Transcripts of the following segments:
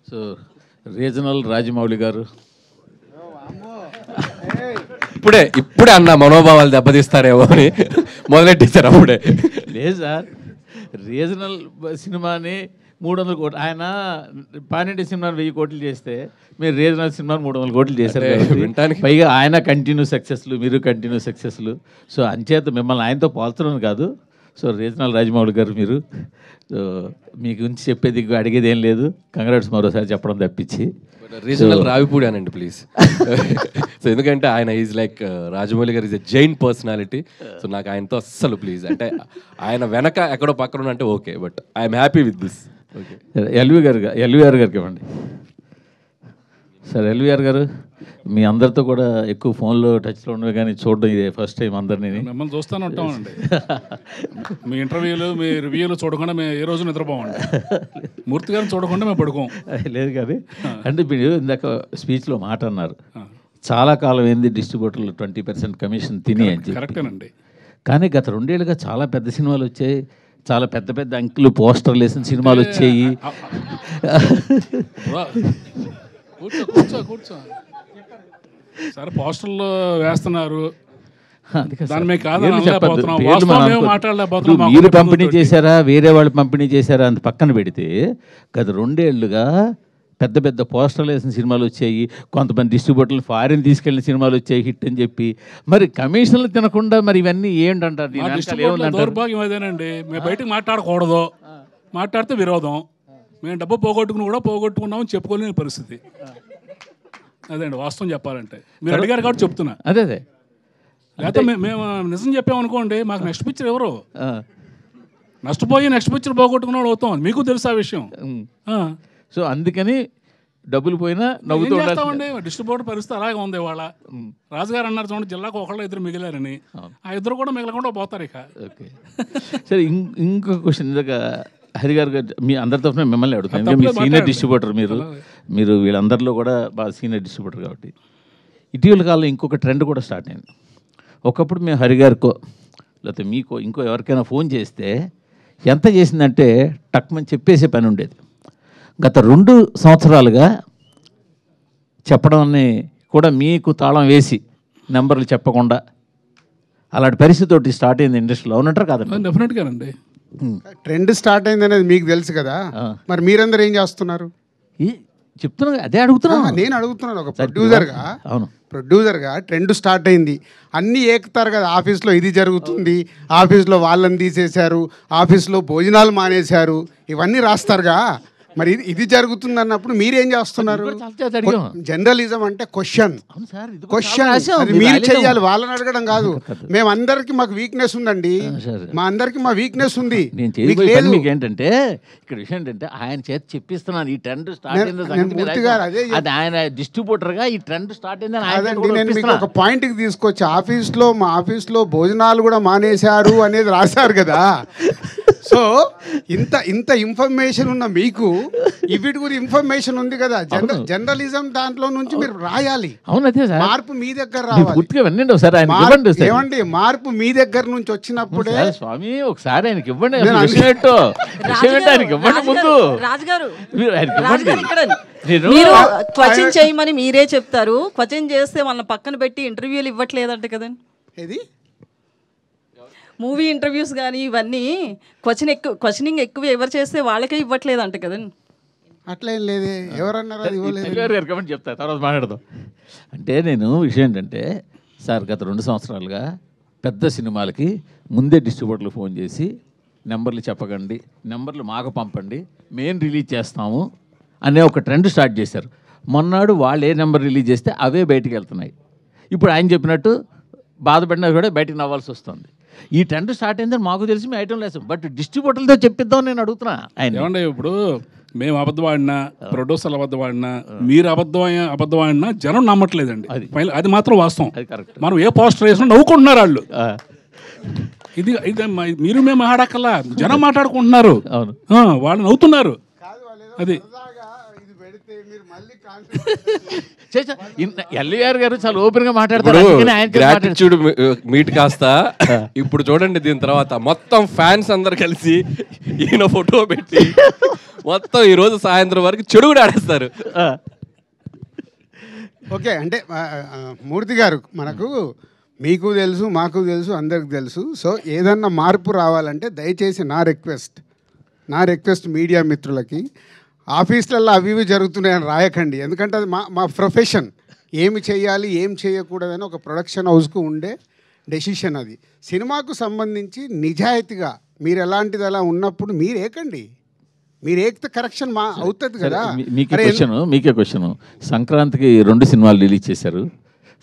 So regional Rajamouli గారు ఇప్పుడే అన్న మనోభావాలు దెబ్బతీస్తారేమో అని మొదలెట్టించారు అప్పుడే. లేదు సార్, రీజనల్ సినిమాని 300 కోట్లు, ఆయన పానింటి సినిమాని 1000 కోట్లు చేస్తే మీరు రీజనల్ సినిమాని 300 కోట్లు చేశారు. పైగా ఆయన కంటిన్యూ సక్సెస్లు, మీరు కంటిన్యూ సక్సెస్లు. సో అంచేత మిమ్మల్ని ఆయనతో పోల్చడం కాదు. సో రీజనల్ రాజమౌళి గారు మీరు, సో మీ గురించి చెప్పేది అడిగేది ఏం లేదు. కంగ్రాట్స్ మరోసారి చెప్పడం తప్పించి. Regional రావిపూడానండి please. సో ఎందుకంటే ఆయన ఈజ్ లైక్ రాజమౌళి గారు is a Jain personality. So నాకు ఆయనతో అస్సలు ప్లీజ్, అంటే ఆయన వెనక ఎక్కడో పక్కన అంటే okay, but I'm happy with this. Okay, LVR గారికి ఇవ్వండి సార్. ఎల్వీఆర్ గారు మీ అందరితో కూడా ఎక్కువ ఫోన్లో టచ్లో ఉండవు, కానీ చూడడం ఇదే ఫస్ట్ టైం అందరినీ. మిమ్మల్ని చూస్తూనే ఉంటామండి. మీ ఇంటర్వ్యూలు, మీ రివ్యూలు చూడకుండా మేము ఏ రోజు నిద్రపోమండి. మూర్తి గారిని చూడకుండా మేము పడుకోం. లేదు కానీ అంటే మీరు ఇందాక స్పీచ్లో మాట అన్నారు, చాలా కాలం ఏంది డిస్ట్రిబ్యూటర్లు 20% కమిషన్ తిని అని చెప్పి. కరెక్టేనండి. కానీ గత 2 ఏళ్ళుగా చాలా పెద్ద సినిమాలు వచ్చాయి, చాలా పెద్ద పెద్ద అంకెలు పోస్టర్లు వేసిన సినిమాలు వచ్చాయి. కూర్చో సరే, పోస్టర్లు వేస్తున్నారు, మీరు పంపిణీ చేశారా, వేరే వాళ్ళు పంపిణీ చేశారా అని పక్కన పెడితే గత 2 ఏళ్ళుగా పెద్ద పెద్ద పోస్టర్లు వేసిన సినిమాలు వచ్చాయి. కొంతమంది డిస్ట్రిబ్యూటర్లు ఫారిన్ తీసుకెళ్ళిన సినిమాలు వచ్చాయి హిట్ అని చెప్పి. మరి కమిషన్లు తినకుండా మరి ఇవన్నీ ఏంటంటారు? దౌర్భాగ్యం అదేనండి. మేము బయటకు మాట్లాడకూడదు, మాట్లాడితే విరోధం. మేము డబ్బు పోగొట్టుకున్నామని చెప్పుకోలేని పరిస్థితి. అదేండి వాస్తవం చెప్పాలంటే. మీరు అడిగారు కాబట్టి చెప్తున్నా. అదే లేకపోతే మేము నిజం చెప్పామనుకోండి, మాకు నెక్స్ట్ పిక్చర్ ఎవరు నష్టపోయి నెక్స్ట్ పిక్చర్ పోగొట్టుకున్నాడు అవుతాం. మీకు తెలుసు ఆ విషయం. సో అందుకని డబ్బులు పోయినా నవ్వుతూ ఉంటామండి. డిస్ట్రిబ్యూటర్ పరిస్థితి అలాగే ఉంది. వాళ్ళ రాజుగారు అన్నారు చూడండి, జిల్లాకు 1-2 మిగిలారని. ఆ 2 కూడా మిగలకుండా పోతారు ఇక. ఓకే సరే, ఇంకొక క్వశ్చన్. ఇందాక హరిగారు మీ అందరి తరఫున మిమ్మల్ని అడుగుతాను. మీ సీనియర్ డిస్ట్రిబ్యూటర్ మీరు వీళ్ళందరిలో కూడా బాగా సీనియర్ డిస్ట్రిబ్యూటర్ కాబట్టి. ఇటీవల కాలంలో ఇంకొక ట్రెండ్ కూడా స్టార్ట్ అయింది. ఒకప్పుడు మేము హరిగారికో లేకపోతే మీకో ఇంకో ఎవరికైనా ఫోన్ చేస్తే ఎంత చేసిందంటే టక్మని చెప్పేసే పని ఉండేది. గత 2 సంవత్సరాలుగా చెప్పడాన్ని కూడా మీకు తాళం వేసి నెంబర్లు చెప్పకుండా అలాంటి పరిస్థితి స్టార్ట్ అయింది ఇండస్ట్రీలో. అవునంటారు కాదండి? డెఫినెట్గానండి. ట్రెండ్ స్టార్ట్ అయింది అనేది మీకు తెలుసు కదా, మరి మీరందరూ ఏం చేస్తున్నారు? చెప్తున్నా, అదే అడుగుతున్నా. నేను అడుగుతున్నాను ఒక ప్రొడ్యూసర్గా. అవును, ప్రొడ్యూసర్గా ట్రెండ్ స్టార్ట్ అయింది, అన్నీ ఏకుతారు కదా. ఆఫీస్లో ఇది జరుగుతుంది, ఆఫీస్లో వాళ్ళని తీసేశారు, ఆఫీస్లో భోజనాలు మానేశారు, ఇవన్నీ రాస్తారుగా. మరి ఇది జరుగుతుంది అన్నప్పుడు మీరేం చేస్తున్నారు? జర్నలిజం అంటే క్వశ్చన్ అది మీరు చెయ్యాలి, వాళ్ళని అడగడం కాదు. మేమందరికి మాకు వీక్నెస్ ఉందండి, మా అందరికి మా వీక్నెస్ ఉంది. మీకు ఏంటంటే ఇక్కడ విషయం ఏంటంటే ఆయన చేత చెప్పిస్తున్నాను ఈ ట్రెండ్ స్టార్ట్ అయింది. అది ఆయన డిస్ట్రిబ్యూటర్ గా ఈ ట్రెండ్ స్టార్ట్ అయిందని నేను మీకు ఒక పాయింట్ కి తీసుకొచ్చి, ఆఫీస్లో మా ఆఫీస్లో భోజనాలు కూడా మానేశారు అనేది రాశారు కదా. సో ఇంత ఇన్ఫర్మేషన్ ఉన్న మీకు వీటి గురించి ఇన్ఫర్మేషన్ ఉంది కదా. జర్నలిజం దాంట్లో నుంచి మీరు రాయాలి. మార్పు మీ దగ్గర రావాలి. ఏమండి, మార్పు మీ దగ్గర నుంచి వచ్చినప్పుడే. స్వామి ఒకసారి ఆయనకి ఇవ్వండి, ముందు రాజుగారు క్వశ్చన్ చేయమని మీరే చెప్తారు. క్వశ్చన్ చేస్తే వాళ్ళని పక్కన పెట్టి ఇంటర్వ్యూలు ఇవ్వట్లేదంట కదండి. ఏది మూవీ ఇంటర్వ్యూస్ కానీ ఇవన్నీ క్వశ్చనింగ్ ఎక్కువ ఎవరు చేస్తే వాళ్ళకే ఇవ్వట్లేదంట కదండి. అట్లేం లేదే, ఎవరన్నారు? చెప్తా, తర్వాత మాట్లాడదాం. అంటే నేను విషయం ఏంటంటే సార్, గత 2 సంవత్సరాలుగా పెద్ద సినిమాలకి ముందే డిస్ట్రిబ్యూటర్లు ఫోన్ చేసి నెంబర్లు చెప్పకండి, నెంబర్లు మాకు పంపండి, మేము రిలీజ్ చేస్తాము అనే ఒక ట్రెండ్ స్టార్ట్ చేశారు. మొన్నాడు వాళ్ళు ఏ నెంబర్ రిలీజ్ చేస్తే అవే బయటికి వెళ్తున్నాయి. ఇప్పుడు ఆయన చెప్పినట్టు బాధపడినా కూడా బయటకు నవ్వాల్సి వస్తుంది. ఈ ట్రెండ్ స్టార్ట్ అయిందని మాకు తెలిసి మీ ఐటమ్ లేదు, బట్ డిస్ట్రిబ్యూటర్లతో చెప్పిద్దాం నేను అడుగుతున్నా. ఆయన ఇప్పుడు మేము అబద్ధం ఆడినా, ప్రొడ్యూసర్లు అబద్ధం ఆడినా, మీరు అబద్ధం ఆడినా జనం నమ్మట్లేదండి. అది మాత్రం వాస్తవం. మనం ఏ పోస్టర్ వేసినా నవ్వుకుంటున్నారు వాళ్ళు. ఇది మీరు మేము మాట్లాడక్కల్లా, జనం మాట్లాడుకుంటున్నారు, వాళ్ళు నవ్వుతున్నారు. అది ఎల్ఈఆర్ గారు చాలా ఓపెన్ గా ఇప్పుడు మాట్లాడతారు, అందుకని ఆయనతో గ్రాటిట్యూడ్ మీట్ కాస్త ఇప్పుడు చూడండి, దీని తర్వాత మొత్తం ఫ్యాన్స్ అందరు కలిసి ఈయన ఫోటో పెట్టి మొత్తం ఈ రోజు సాయంత్రం వరకు చెడు కూడా ఆడేస్తారు. ఓకే, అంటే మూర్తి గారు, మనకు మీకు తెలుసు, మాకు తెలుసు, అందరికి తెలుసు. సో ఏదన్నా మార్పు రావాలంటే దయచేసి నా రిక్వెస్ట్ మీడియా మిత్రులకి, ఆఫీసులలో అవి ఇవి జరుగుతున్నాయని రాయకండి. ఎందుకంటే అది మా ప్రొఫెషన్. ఏమి చేయాలి, ఏం చేయకూడదని ఒక ప్రొడక్షన్ హౌస్కు ఉండే డెసిషన్ అది. సినిమాకు సంబంధించి నిజాయితీగా మీరు ఎలాంటిది అలా ఉన్నప్పుడు మీరు ఏకండి, మీరు ఏకితే కరెక్షన్ అవుతుంది కదా. మీకే క్వశ్చన్, సంక్రాంతికి 2 సినిమాలు రిలీజ్ చేశారు.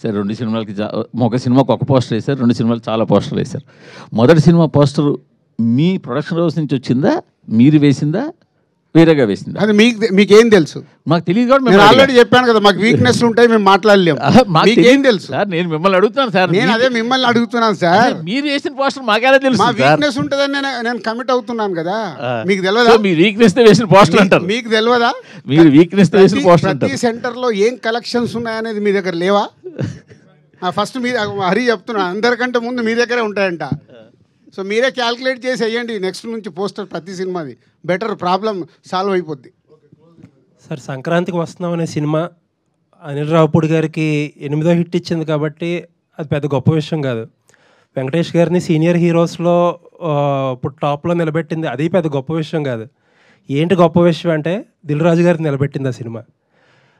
సరే, 2 సినిమాలకి ఒక సినిమాకి ఒక పోస్టర్ వేశారు, 2 సినిమాలు చాలా పోస్టర్లు వేశారు. మొదటి సినిమా పోస్టర్ మీ ప్రొడక్షన్ హౌస్ నుంచి వచ్చిందా, మీరు వేసిందా, వేరేగా వేసిందా? అది మీకేం తెలుసు? మాకు తెలియదు కూడా. నేను ఆల్రెడీ చెప్పాను కదా, మాకు వీక్నెస్ ఉంటాయి, మేము మాట్లాడలేము. మీకేం తెలుసు సార్? నేను మిమ్మల్ని అడుగుతున్నాను సార్. నేను అదే మిమ్మల్ని అడుగుతున్నాను సార్. మీరు వేసిన పోస్టర్ మాకేలా తెలుసు? మా వీక్నెస్ ఉంటుందని నేను కమిట్ అవుతున్నాను కదా. మీకు తెలియదా? మీ వీక్నెస్ తో వేసిన పోస్టర్ అంటారు. మీకు తెలియదా? మీరు వీక్నెస్ తో వేసిన పోస్టర్ అంటారు. ప్రతి సెంటర్లో ఏం కలెక్షన్స్ ఉన్నాయనేది మీ దగ్గర లేవా? ఫస్ట్ మీ హరి చెప్తున్నా, అందరికంటే ముందు మీ దగ్గరే ఉంటాయంట. సో మీరే క్యాల్కులేట్ చేసి వేయండి నెక్స్ట్ నుంచి పోస్టర్ ప్రతి సినిమాది. బెటర్, ప్రాబ్లం సాల్వ్ అయిపోద్ది. సార్, సంక్రాంతికి వస్తున్నాం అనే సినిమా అనిల్ రావుపూడి గారికి 8వ హిట్ ఇచ్చింది కాబట్టి అది పెద్ద గొప్ప విషయం కాదు. వెంకటేష్ గారిని సీనియర్ హీరోస్లో ఇప్పుడు టాప్లో నిలబెట్టింది, అది పెద్ద గొప్ప విషయం కాదు. ఏంటి గొప్ప విషయం అంటే దిల్ రాజు గారిని నిలబెట్టింది ఆ సినిమా.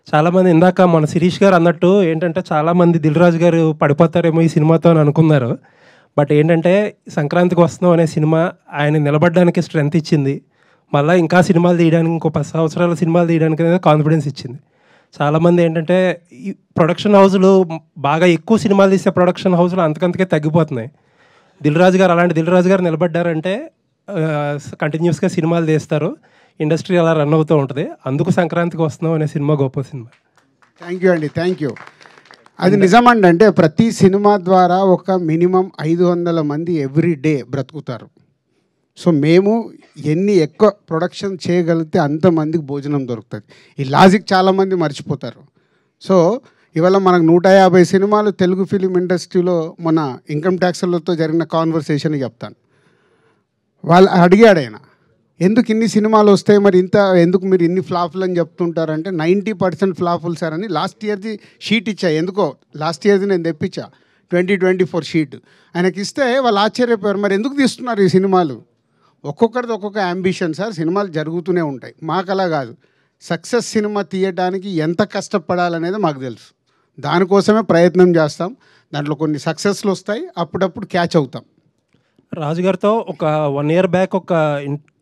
చాలామంది ఇందాక మన శిరీష్ గారు అన్నట్టు ఏంటంటే చాలామంది దిల్ రాజు గారు పడిపోతారేమో ఈ సినిమాతో అని అనుకున్నారు. బట్ ఏంటంటే సంక్రాంతికి వస్తున్నాం అనే సినిమా ఆయన నిలబడడానికి స్ట్రెంత్ ఇచ్చింది. మళ్ళీ ఇంకా సినిమాలు తీయడానికి, ఇంకో 10 సంవత్సరాల సినిమాలు తీయడానికి అనేది కాన్ఫిడెన్స్ ఇచ్చింది. చాలామంది ఏంటంటే ఈ ప్రొడక్షన్ హౌస్లు బాగా ఎక్కువ సినిమాలు తీసే ప్రొడక్షన్ హౌస్లు అంతకంతకే తగ్గిపోతున్నాయి. దిల్ రాజు గారు నిలబడ్డారంటే కంటిన్యూస్గా సినిమాలు తీస్తారు, ఇండస్ట్రీ అలా రన్ అవుతూ ఉంటుంది. అందుకు సంక్రాంతికి వస్తున్నాం అనే సినిమా గొప్ప సినిమా. థ్యాంక్ యూ అండి, థ్యాంక్ యూ. అది నిజమండి. అంటే ప్రతి సినిమా ద్వారా ఒక మినిమం 500 మంది ఎవ్రీ డే బ్రతుకుతారు. సో మేము ఎన్ని ఎక్కువ ప్రొడక్షన్ చేయగలిగితే అంతమందికి భోజనం దొరుకుతుంది. ఈ లాజిక్ చాలామంది మర్చిపోతారు. సో ఇవాళ మనకు 150 సినిమాలు తెలుగు ఫిలిం ఇండస్ట్రీలో మన ఇన్కమ్ ట్యాక్స్లతో జరిగిన కాన్వర్సేషన్ చెప్తాను. వాళ్ళు అడిగాడు ఆయన, ఎందుకు ఇన్ని సినిమాలు వస్తాయి, మరి ఎందుకు మీరు ఇన్ని ఫ్లాపులు అని చెప్తుంటారంటే 90% ఫ్లాపులు సార్ అని లాస్ట్ ఇయర్ది షీట్ ఇచ్చా. ఎందుకో లాస్ట్ ఇయర్ది నేను తెప్పించా 2024 షీట్. ఆయనకి ఇస్తే వాళ్ళు ఆశ్చర్యపోయారు, మరి ఎందుకు తీస్తున్నారు ఈ సినిమాలు? ఒక్కొక్కరిది ఒక్కొక్క యాంబిషన్ సార్. సినిమాలు జరుగుతూనే ఉంటాయి, మాకు అలా కాదు. సక్సెస్ సినిమా తీయడానికి ఎంత కష్టపడాలనేది మాకు తెలుసు. దానికోసమే ప్రయత్నం చేస్తాం. దాంట్లో కొన్ని సక్సెస్లు వస్తాయి, అప్పుడప్పుడు క్యాచ్ అవుతాం. రాజుగారితో ఒక 1 year బ్యాక్ ఒక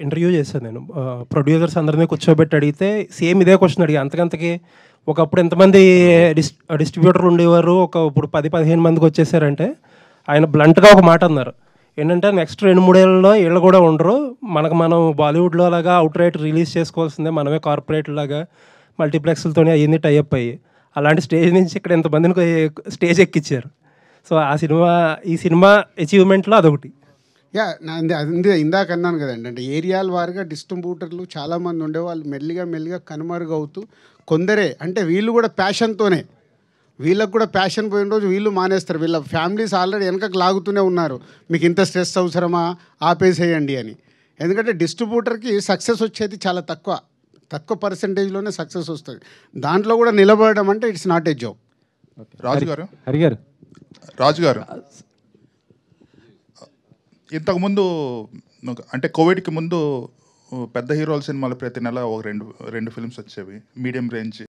ఇంటర్వ్యూ చేశాను నేను. ప్రొడ్యూసర్స్ అందరినీ కూర్చోబెట్టి అడిగితే సేమ్ ఇదే క్వశ్చన్ అడిగి, అంతకంతకి ఒకప్పుడు ఎంతమంది డిస్ట్రిబ్యూటర్లు ఉండేవారు, ఇప్పుడు 10-15 మందికి వచ్చేసారంటే ఆయన బ్లంట్గా ఒక మాట అన్నారు. ఏంటంటే నెక్స్ట్ 2-3 ఏళ్ళలో వీళ్ళు కూడా ఉండరు, మనం బాలీవుడ్లో లాగా అవుట్ రైట్ రిలీజ్ చేసుకోవాల్సిందే, మనమే కార్పొరేట్ లాగా మల్టీప్లెక్స్లతోనే అయ్యింది టైఅప్ అయ్యి, అలాంటి స్టేజ్ నుంచి ఇక్కడ ఎంతమందిని స్టేజ్ ఎక్కించారు. సో ఈ సినిమా అచీవ్మెంట్లో అదొకటి. యా, అది ఇందాక అన్నాను కదండి. అంటే ఏరియాల వారిగా డిస్ట్రిబ్యూటర్లు చాలామంది ఉండేవాళ్ళు మెల్లిగా కనుమరుగవుతూ కొందరే, అంటే వీళ్ళు కూడా ప్యాషన్తోనే, వీళ్ళకు కూడా ప్యాషన్ పోయిన రోజు వీళ్ళు మానేస్తారు. వీళ్ళ ఫ్యామిలీస్ ఆల్రెడీ వెనకకు లాగుతూనే ఉన్నారు, మీకు ఇంత స్ట్రెస్ అవసరమా, ఆపేసేయండి అని. ఎందుకంటే డిస్ట్రిబ్యూటర్కి సక్సెస్ వచ్చేది చాలా తక్కువ పర్సెంటేజ్లోనే సక్సెస్ వస్తుంది. దాంట్లో కూడా నిలబడడం అంటే ఇట్స్ నాట్ ఏ జాబ్. రాజుగారు ఇంతకుముందు అంటే కోవిడ్కి ముందు పెద్ద హీరోల సినిమాలు ప్రతి నెల ఒక 2 ఫిల్మ్స్ వచ్చేవి, మీడియం రేంజ్